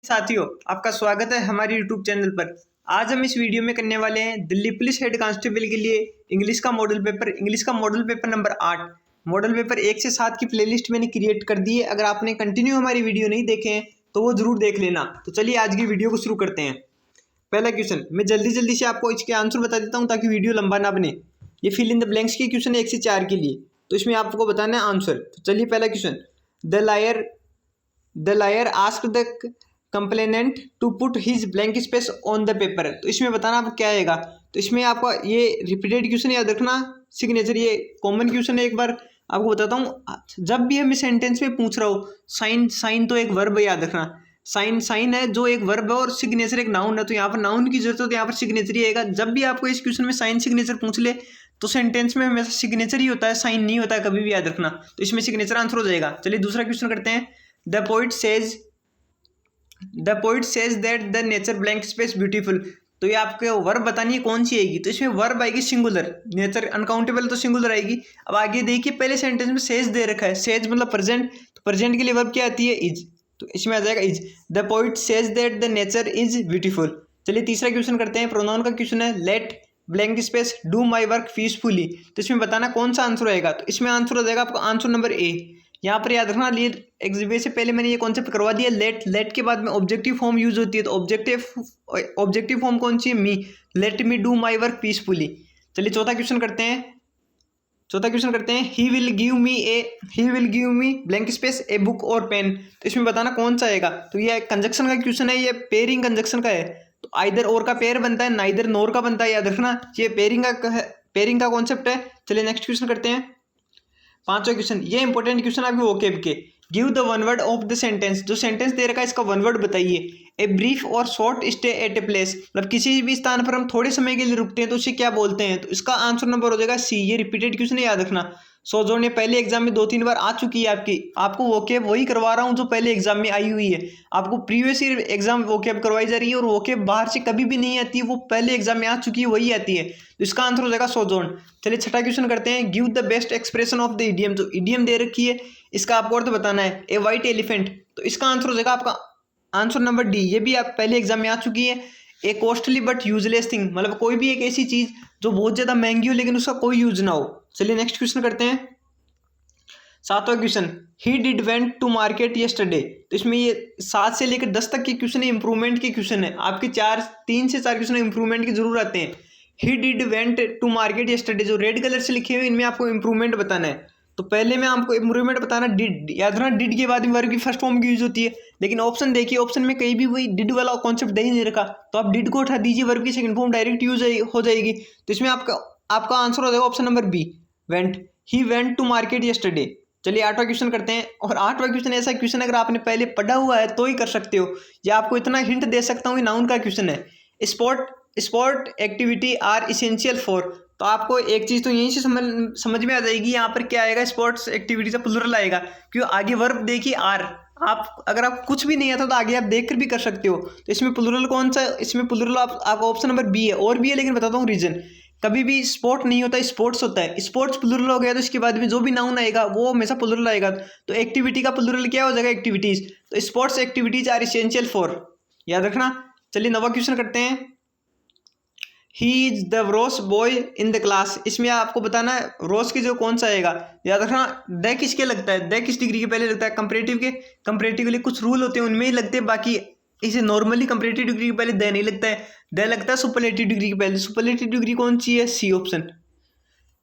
साथियों, आपका स्वागत है हमारे YouTube चैनल पर। आज हम इस वीडियो में करने वाले हैं दिल्ली पुलिस हेड कांस्टेबल के लिए इंग्लिश का model paper number 8। Model paper 1 से 7 की प्लेलिस्ट मैंने क्रिएट कर दी है। अगर आपने कंटिन्यू हमारी वीडियो नहीं देखे हैं तो वो जरूर देख लेना। तो चलिए आज की वीडियो को शुरू करते हैं। पहला क्वेश्चन मैं जल्दी से आपको इसके आंसर बता देता हूँ ताकि वीडियो लंबा ना बने। ये फिल इन द ब्लैंक्स के क्वेश्चन है 1 से 4 के लिए, तो इसमें आपको बताना है आंसर। तो चलिए पहला question, the lawyer asked the complainant to put his blank space on the paper. तो इसमें बताना आप क्या आएगा। तो इसमें आपका ये रिपीटेड क्वेश्चन याद रखना, सिग्नेचर ये कॉमन क्वेश्चन है। एक बार आपको बताता हूँ, जब भी हमें सेंटेंस में पूछ रहा हो साइन तो एक वर्ब याद रखना। साइन है जो एक वर्ब है और सिग्नेचर एक नाउन है, तो यहाँ पर नाउन की जरूरत है तो यहाँ पर सिग्नेचर ही आएगा। जब भी आपको इस क्वेश्चन में साइन सिग्नेचर पूछ ले तो सेंटेंस में हमेशा सिग्नेचर ही होता है, साइन नहीं होता है कभी भी, याद रखना। तो इसमें सिग्नेचर आंसर हो जाएगा। चलिए दूसरा क्वेश्चन करते हैं। The poet says that the nature blank space beautiful. तो ये आपको वर्ब बतानी है कौन सी आएगी। तो इसमें वर्ब आएगी सिंगुलर, नेचर अनकाउंटेबल तो सिंगुलर आएगी। अब आगे देखिए, पहले सेंटेंस में सेज दे रखा है, सेज मतलब प्रेजेंट, तो प्रेजेंट के लिए वर्ब क्या आती है, इज। तो इसमें आ जाएगा is. The poet says that the nature is beautiful. चलिए तीसरा क्वेश्चन करते हैं। प्रोनाउन का क्वेश्चन है, let blank space do my work peacefully. तो इसमें बताना कौन सा आंसर आएगा। तो इसमें आंसर हो जाएगा आपका आंसर नंबर ए। यहाँ पर याद रखना, लिए एग्जिबिट से पहले मैंने ये कॉन्सेप्ट करवा दिया। लेट के बाद में ऑब्जेक्टिव फॉर्म यूज होती है, तो ऑब्जेक्टिव फॉर्म कौन सी है, me. Let me do my work peacefully. चलिए चौथा क्वेश्चन करते हैं। He will give me blank space a book और पेन। तो इसमें बताना कौन सा आएगा। तो ये कंजक्शन का क्वेश्चन है, ये पेयरिंग कंजक्शन का है। तो आइदर और का पेयर बनता है, नाइदर नोर का बनता है, याद रखना। ये पेयरिंग का कॉन्सेप्ट है। चलिए नेक्स्ट क्वेश्चन करते हैं। पांचवा क्वेश्चन, ये इंपॉर्टेंट क्वेश्चन आपके वोकेब के। Give the one word of the sentence. जो सेंटेंस दे रखा है इसका वन वर्ड बताइए। ए ब्रीफ और short stay at a place, मतलब किसी भी स्थान पर हम थोड़े समय के लिए रुकते हैं तो उसे क्या बोलते हैं। तो इसका आंसर नंबर हो जाएगा सी। ये रिपीटेड क्वेश्चन है, याद रखना। सोजोन ये पहले एग्जाम में 2-3 बार आ चुकी है आपको वोकेब वही करवा रहा हूँ जो पहले एग्जाम में आई हुई है। आपको प्रीवियस ईयर एग्जाम वोकेब करवाई जा रही है और वोकेब बाहर से कभी भी नहीं आती है, वो पहले एग्जाम में आ चुकी है, वही आती है। तो इसका आंसर हो जाएगा सोजोन। चलिए छठा क्वेश्चन करते हैं। Give the best expression of the idiom. जो इडियम दे रखी है इसका आपको अर्थ बताना है। A white elephant. तो इसका आंसर हो जाएगा आपका आंसर नंबर डी। ये भी आप पहले एग्जाम में आ चुकी है। ए कॉस्टली बट यूजलेस थिंग, मतलब कोई भी एक ऐसी चीज जो बहुत ज्यादा महंगी हो लेकिन उसका कोई यूज ना हो। चलिए नेक्स्ट क्वेश्चन करते हैं। सातवां question, he did went to market yesterday. तो इसमें ये 7 से लेकर 10 तक के क्वेश्चन है, इंप्रूवमेंट के क्वेश्चन है। आपके 3 से 4 क्वेश्चन इंप्रूवमेंट के जरूर आते हैं। He did went to market yesterday, जो रेड कलर से लिखे हुए इनमें आपको इंप्रूवमेंट बताना है। तो पहले में आपको इंप्रूवमेंट बताना डिड, याद रखना। डिड के बाद में वर्ब की फर्स्ट फॉर्म की यूज होती है, लेकिन ऑप्शन देखिए, ऑप्शन में कहीं भी वही डिड वाला कॉन्सेप्ट दे ही नहीं रखा, तो आप डिड को उठा दीजिए, वर्ब की सेकंड फॉर्म डायरेक्ट यूज हो जाएगी। तो इसमें आपका आंसर हो जाएगा option number b, went. He went to market yesterday. चलिए 8वां क्वेश्चन करते हैं। और 8वां क्वेश्चन ऐसा क्वेश्चन अगर आपने पहले पढ़ा हुआ है तो ही कर सकते हो, या आपको इतना हिंट दे सकता हूँ, नाउन का क्वेश्चन है। Sport activity are essential for. तो आपको एक चीज तो यहीं से समझ में आ जाएगी, यहाँ पर क्या आएगा, स्पोर्ट्स एक्टिविटी का प्लुरल आएगा, क्यों आगे वर्ब देखिए आर। अगर आप कुछ भी नहीं आता तो आगे आप देखकर भी कर सकते हो। तो इसमें प्लुरल कौन सा, इसमें प्लुरल आपका ऑप्शन नंबर बी है। और भी है लेकिन बताता हूँ रीजन। कभी भी स्पोर्ट नहीं होता, स्पोर्ट्स होता है। स्पोर्ट्स प्लुरल हो गया तो इसके बाद में जो भी नाउन आएगा वो हमेशा प्लुरल आएगा। तो एक्टिविटी का प्लुरल क्या हो जाएगा, एक्टिविटीज। तो sports activities are essential for, याद रखना। चलिए 9वां क्वेश्चन करते हैं। He is the rose boy in the class. इसमें आपको बताना है रोस की जो कौन सा आएगा, याद रखना। द किसके लगता है, द किस डिग्री के पहले लगता है, कंपैरेटिव के लिए कुछ रूल होते हैं उनमें ही लगते हैं, बाकी इसे नॉर्मली कंपैरेटिव डिग्री के पहले द नहीं लगता है। द लगता है सुपरलेटिव डिग्री के पहले। सुपरलेटिव डिग्री कौन सी है, c option.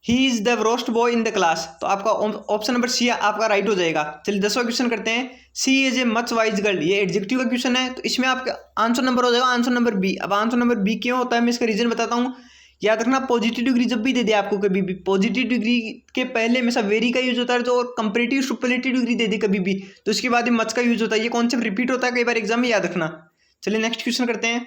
He is the roast boy in the class. तो आपका ऑप्शन नंबर सी आपका राइट हो जाएगा। चलिए 10वां क्वेश्चन करते हैं। She is a much wise girl. ये एडजेक्टिव का क्वेश्चन है, तो इसमें आपका आंसर नंबर हो जाएगा आंसर नंबर बी। अब आंसर नंबर बी क्यों होता है मैं इसका रीजन बताता हूँ। याद रखना, पॉजिटिव डिग्री जब भी दे दे आपको, कभी भी पॉजिटिव डिग्री के पहले हमेशा वेरी का यूज होता है, जो कंपैरेटिव सुपरलेटिव डिग्री दे दे कभी भी तो उसके बाद मच का यूज होता है। ये कॉन्सेप्ट रिपीट होता है कई बार एग्जाम में, याद रखना। चलिए नेक्स्ट क्वेश्चन करते हैं।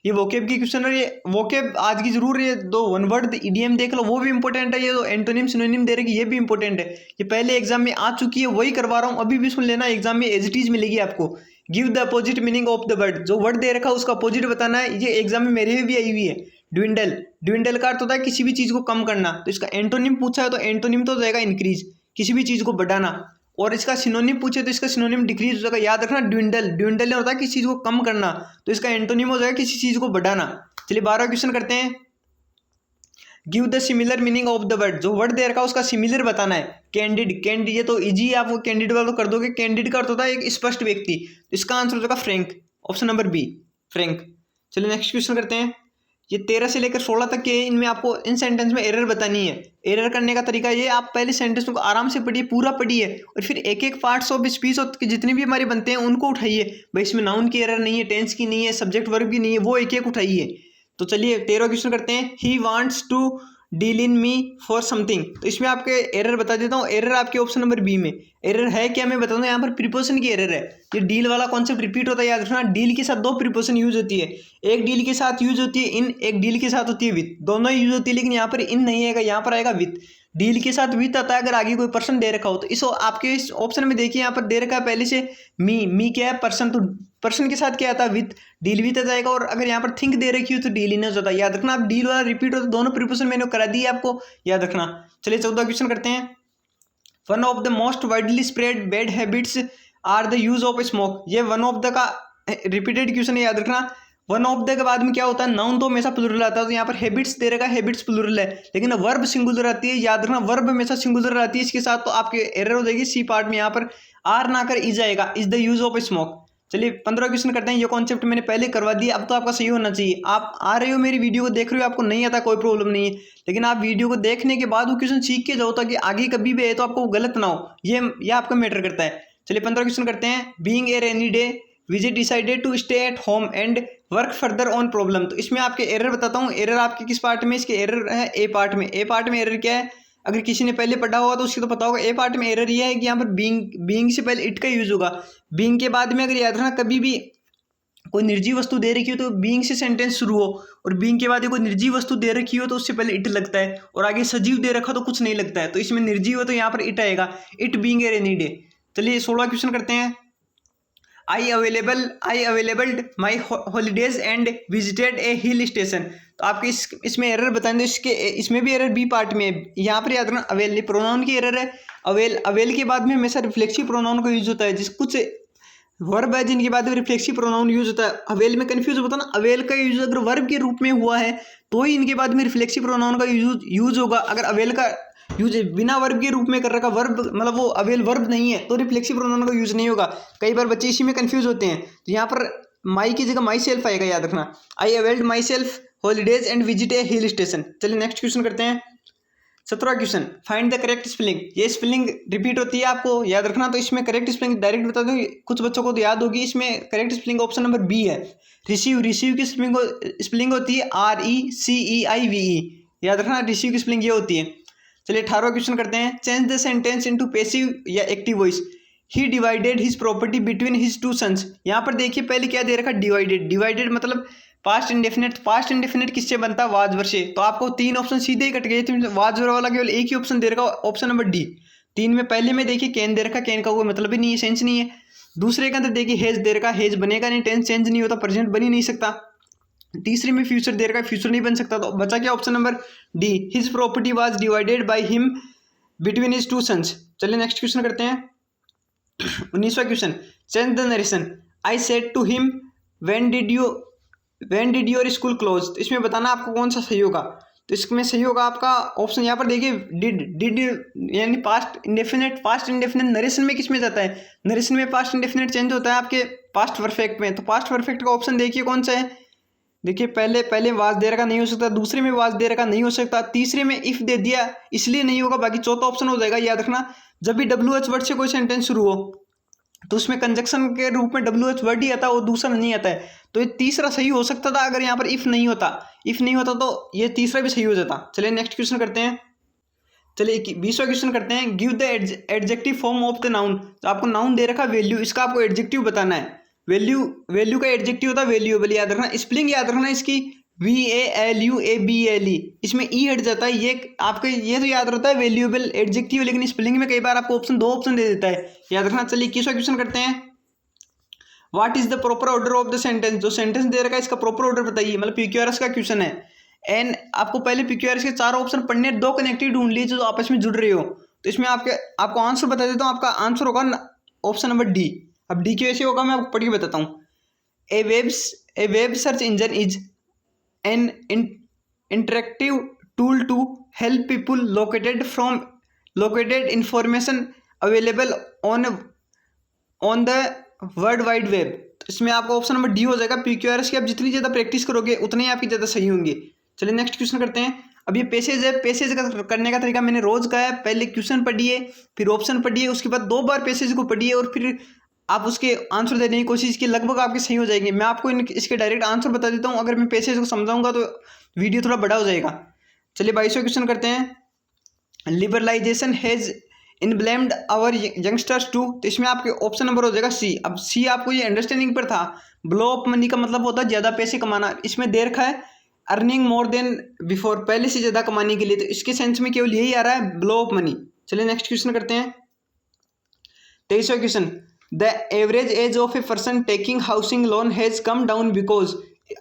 ये वोकेब की क्वेश्चन है। ये वोकेब आज की जरूर, ये 2 वन वर्ड ईडीएम देख लो, वो भी इंपॉर्टेंट है। ये जो एंटोनिम सिनोनिम दे रही है ये भी इंपॉर्टेंट है। ये पहले एग्जाम में आ चुकी है, वही करवा रहा हूँ, अभी भी सुन लेना, एग्जाम में एज इट इज मिलेगी आपको। Give the opposite meaning of the word. जो वर्ड दे रखा है उसका अपोजिट बताना है। ये एग्जाम में मेरे भी आई हुई है। ड्विंडल का अर्थ होता है किसी भी चीज को कम करना, तो इसका एंटोनिम पूछा है तो एंटोनिम तो हो जाएगा इंक्रीज, किसी भी चीज को बढ़ाना। और इसका सिनोनिम पूछे तो इसका सिनोनिम डिक्रीज हो जाएगा। याद रखना, ड्विंडल, ड्विंडल होता है किसी चीज़ को कम करना, तो इसका एंटोनिम हो जाएगा किसी चीज़ को बढ़ाना। चलिए 12वां क्वेश्चन करते हैं। Give the similar meaning of the word, जो वर्ड दे रखा है उसका सिमिलर बताना है। कैंडिड, कैंडिड ये तो इजी है, आप वो कैंडिड वाला तो कर दोगे। कैंडिड का अर्थ होता है एक स्पष्ट व्यक्ति, इसका आंसर हो जाएगा frank, option number b, frank. चलिए नेक्स्ट क्वेश्चन करते हैं। ये 13 से लेकर 16 तक के, इनमें आपको इन सेंटेंस में एरर बतानी है। एरर करने का तरीका ये, आप पहले सेंटेंस को आराम से पढ़िए, पूरा पढ़िए, और फिर एक एक पार्ट्स ऑफ स्पीच जितने भी हमारे बनते हैं उनको उठाइए। भाई इसमें नाउन की एरर नहीं है, टेंस की नहीं है, सब्जेक्ट वर्ब की नहीं है, वो एक एक उठाइए। तो चलिए 13वां क्वेश्चन करते हैं। He wants to deal in me for something, तो इसमें आपके एरर बता देता हूँ। एरर आपके ऑप्शन नंबर बी में एरर है क्या, मैं बता दूँ। यहाँ पर प्रीपोजिशन की एरर है। ये डील वाला कॉन्सेप्ट रिपीट होता है, याद रखना। डील के साथ दो प्रीपोजिशन यूज होती है, एक डील के साथ यूज होती है इन, एक डील के साथ होती है विथ, दोनों यूज होती है, लेकिन यहाँ पर इन नहीं आएगा, यहाँ पर आएगा विथ। डील के साथ विथ आता है अगर आगे कोई पर्सन दे रखा हो। तो इस आपके इस ऑप्शन में देखिए, यहाँ पर दे रखा है पहले से मी क्या है, पर्सन, तो पर्सन के साथ क्या आता है विथ, डील विथ आ जाएगा। और अगर यहाँ पर थिंक दे रखी हो तो डील इन हो जाता है। याद रखना, आप डील वाला रिपीट हो तो दोनों प्रीपोजिशन मैंने करा दी है आपको, याद रखना। चलिए 14वां क्वेश्चन करते हैं। One of the most widely spread bad habits are the use of smoke, ये वन ऑफ द का रिपीटेड क्वेश्चन है, याद रखना। वन ऑफ द के बाद में क्या होता है, नाउन तो हमेशा प्लूरल आता है, तो यहाँ पर हैबिट्स दे रखा है, हैबिट्स प्लूरल है, लेकिन वर्ब सिंगुलर आती है। याद रखना, वर्ब हमेशा सिंगुलर आती है इसके साथ, तो आपके एरर हो जाएगी सी पार्ट में, यहाँ पर आर ना कर इज आएगा, is the use of smoke. चलिए 15वां क्वेश्चन करते हैं। ये कॉन्सेप्ट मैंने पहले करवा दिया, अब तो आपका सही होना चाहिए। आप आ रहे हो मेरी वीडियो को देख रहे हो, आपको नहीं आता कोई प्रॉब्लम नहीं है, लेकिन आप वीडियो को देखने के बाद वो क्वेश्चन सीख के जाओ, ताकि आगे कभी भी आए तो आपको गलत ना हो, ये आपका मैटर करता है। चलिए 15वां क्वेश्चन करते हैं। Being a rainy day Vijay decided to stay at home and work further on problem, तो इसमें आपके एरर बताता हूँ। एरर आपके किस पार्ट में, इसके एरर है ए पार्ट में। ए पार्ट में एरर क्या है, अगर किसी ने पहले पढ़ा होगा तो उसको तो पता होगा। ए पार्ट में एरर ये है कि यहाँ पर बीइंग से पहले इट का यूज होगा। बीइंग के बाद में अगर याद रखना, कभी भी कोई निर्जीव वस्तु दे रखी हो तो बीइंग से सेंटेंस शुरू हो, और बीइंग के बाद कोई निर्जीव वस्तु दे रखी हो तो उससे पहले इट लगता है, और आगे सजीव दे रखा तो कुछ नहीं लगता है। तो इसमें निर्जीव हो तो यहाँ पर इट आएगा, it being a rainy day. चलिए 16वां क्वेश्चन करते हैं। I availed my holidays and visited a hill station, तो आपके इसमें एरर बताएं तो इसमें भी एरर बी पार्ट में है। यहाँ पर याद रखना, अवेल प्रोनाउन की एरर है। अवेल के बाद में हमेशा रिफ्लेक्सिव प्रोनाउन का यूज होता है, जिस कुछ वर्ब है जिनके बाद में रिफ्लेक्सिव प्रोनाउन यूज होता है। अवेल में कंफ्यूज होता है ना, अवेल का यूज अगर वर्ब के रूप में हुआ है तो ही इनके बाद में रिफ्लेक्सिव प्रोनाउन का यूज होगा। अगर अवेल का यूज बिना वर्ब के रूप में कर रखा, वर्ब मतलब वो अवेल वर्ब नहीं है, तो रिफ्लेक्सिव प्रोनाउन का यूज नहीं होगा। कई बार बच्चे इसी में कंफ्यूज होते हैं, तो यहाँ पर माई की जगह माई सेल्फ आएगा, याद रखना। I availed myself holidays and visit a hill station. चलिए नेक्स्ट क्वेश्चन करते हैं। 17वां question. Find the correct spelling, ये स्पेलिंग रिपीट होती है, आपको याद रखना। तो इसमें करेक्ट स्पेलिंग डायरेक्ट बता दूं, कुछ बच्चों को तो याद होगी। इसमें correct spelling option number b है, रिसीव। रिसीव की स्पेलिंग होती है RECEIVE, याद रखना, रिसीव की स्पेलिंग ये होती है। चलिए 18वां क्वेश्चन करते हैं। Change the sentence into passive या active voice. He divided his property between his two sons, यहाँ पर देखिए पहले क्या दे रखा, डिवाइडेड। डिवाइडेड मतलब पास्ट इंडेफिनेट। पास्ट इंडेफिनेट किससे बनता है, वाज वर्ड से। तो आपको 3 ऑप्शन सीधे ही कट गए, तो वाज वर्ड वाला केवल एक ही ऑप्शन दे रखा, ऑप्शन नंबर डी। 3 में पहले में देखिए कैन दे रखा, कैन का कोई मतलब ही नहीं है, सेंस नहीं है। दूसरे के अंदर देखिए हेज दे रखा, हेज बनेगा नहीं, टेंस चेंज नहीं होता, प्रेजेंट बन ही नहीं सकता। तीसरे में फ्यूचर दे रखा, फ्यूचर नहीं बन सकता, तो बचा क्या, option number D, his property was divided by him between his two sons. चलिए नेक्स्ट क्वेश्चन करते हैं। 19वां question. Change the narration. I said to him when did your school close, तो इसमें बताना आपको कौन सा सही होगा। तो इसमें सही होगा आपका ऑप्शन, यहाँ पर देखिए डिड यानी past indefinite. Past indefinite narration में किस में जाता है, नरेशन में पास्ट इंडेफिनेट चेंज होता है आपके पास्ट परफेक्ट में। तो पास्ट परफेक्ट का ऑप्शन देखिए कौन सा है, देखिए पहले वाज दे रखा नहीं हो सकता, दूसरे में वाज दे रखा नहीं हो सकता, तीसरे में इफ दे दिया इसलिए नहीं होगा, बाकी चौथा ऑप्शन हो जाएगा। याद रखना, जब भी WH वर्ड से कोई सेंटेंस शुरू हो तो उसमें कंजक्शन के रूप में WH वर्ड ही आता है, वो दूसरा नहीं आता है। तो ये तीसरा सही हो सकता था अगर यहाँ पर इफ नहीं होता तो ये तीसरा भी सही हो जाता। चलिए नेक्स्ट क्वेश्चन करते हैं। चलिए 20वां क्वेश्चन करते हैं। Give the adjective form of the noun, तो आपको नाउन दे रखा वैल्यू, इसका आपको एडजेक्टिव बताना है। वैल्यू का एडजेक्टिव होता है वैल्यूएबल, याद रखना। स्पेलिंग याद रखना इसकी VALUABLE, इसमें ई हट जाता है, ये आपके ये तो याद रहता है वैल्यूएबल एडजेक्टिव, लेकिन स्पेलिंग में कई बार आपको दो ऑप्शन दे देता है, याद रखना। चलिए 21वां क्वेश्चन करते हैं। What is the proper order of the sentence, जो सेंटेंस दे रखा है इसका प्रॉपर ऑर्डर बताइए, मतलब PQRS का क्वेश्चन है। एंड आपको पहले PQRS के 4 ऑप्शन पढ़ने, 2 कनेक्टिव ढूंढ लीजिए जो आपस में जुड़ रहे हो। तो इसमें आपको आंसर बता देता हूँ। आपका आंसर होगा ऑप्शन नंबर डी। अब डी की वैसे होगा, मैं आपको पढ़ के बताता हूँ। A web search engine is an interactive tool to help people located information available on the world wide web. तो इसमें आपका ऑप्शन नंबर डी हो जाएगा। PQRS की आप जितनी ज़्यादा प्रैक्टिस करोगे उतने ही आपकी ज़्यादा सही होंगे। चलिए नेक्स्ट क्वेश्चन करते हैं। अब ये पैसेज है, पैसेज करने का तरीका मैंने रोज कहा है। पहले क्वेश्चन पढ़िए, फिर ऑप्शन पढ़िए, उसके बाद 2 बार पैसेज को पढ़िए और फिर आप उसके आंसर देने की कोशिश की, लगभग आपके सही हो जाएंगे। मैं आपको इसके डायरेक्ट आंसर बता देता हूँ। अगर मैं पैसेज को समझाऊंगा तो वीडियो थोड़ा बड़ा हो जाएगा। चलिए 22वां क्वेश्चन करते हैं। Liberalisation has inflamed our youngsters too. तो इसमें आपके ऑप्शन नंबर हो जाएगा सी। अब सी आपको ये अंडरस्टैंडिंग पर था। ब्लो अप मनी का मतलब होता है ज़्यादा पैसे कमाना। इसमें दे रखा है अर्निंग मोर देन बिफोर, पहले से ज़्यादा कमाने के लिए। तो इसके सेंस में केवल यही आ रहा है, ब्लो अप मनी। चलिए नेक्स्ट क्वेश्चन करते हैं। 23वां question. The average age of a person taking housing loan has come down because.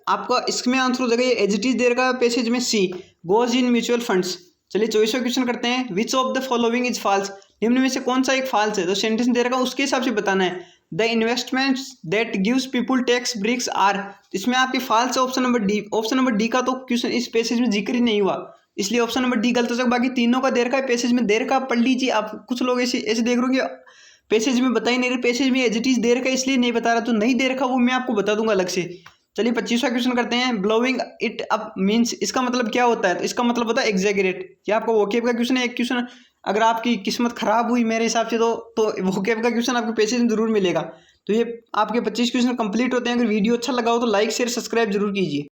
आपका इसमें आंसर हो जाएगा, ये एज इट इज दे रखा है पैसेज में सी, गोज इन म्यूचुअल फंड्स। चलिए 24वां क्वेश्चन करते हैं। Which of the following is false. निम्न में से कौन सा एक फॉल्स है। तो सेंटेंस दे रखा है, उसके हिसाब से बताना है। The investments that gives people tax breaks are. इसमें आपके फॉल्स है option number d. Option number d का तो क्वेश्चन इस पैसेज में जिक्र ही नहीं हुआ, इसलिए ऑप्शन नंबर डी गलत हो जाएगा। बाकी तीनों का दे रखा है पैसेज में, दे रखा पढ़ लीजिए आप। कुछ लोग ऐसे देख रहे हो पैसेज में बता ही नहीं रहे, पैसेज में एज इट इज दे रखा है इसलिए नहीं बता रहा। तो नहीं दे रखा वो मैं आपको बता दूंगा अलग से। चलिए 25वां क्वेश्चन करते हैं। ब्लोइंग इट अप मीन्स, इसका मतलब क्या होता है। तो इसका मतलब होता है एग्जैगरेट। ये आपका वोकेब का क्वेश्चन है। एक क्वेश्चन अगर आपकी किस्मत खराब हुई मेरे हिसाब से तो वोकेब का क्वेश्चन आपके पैसेज में जरूर मिलेगा। तो ये आपके 25 क्वेश्चन कंप्लीट होते हैं। अगर वीडियो अच्छा लगा हो तो लाइक शेयर सब्सक्राइब जरूर कीजिए।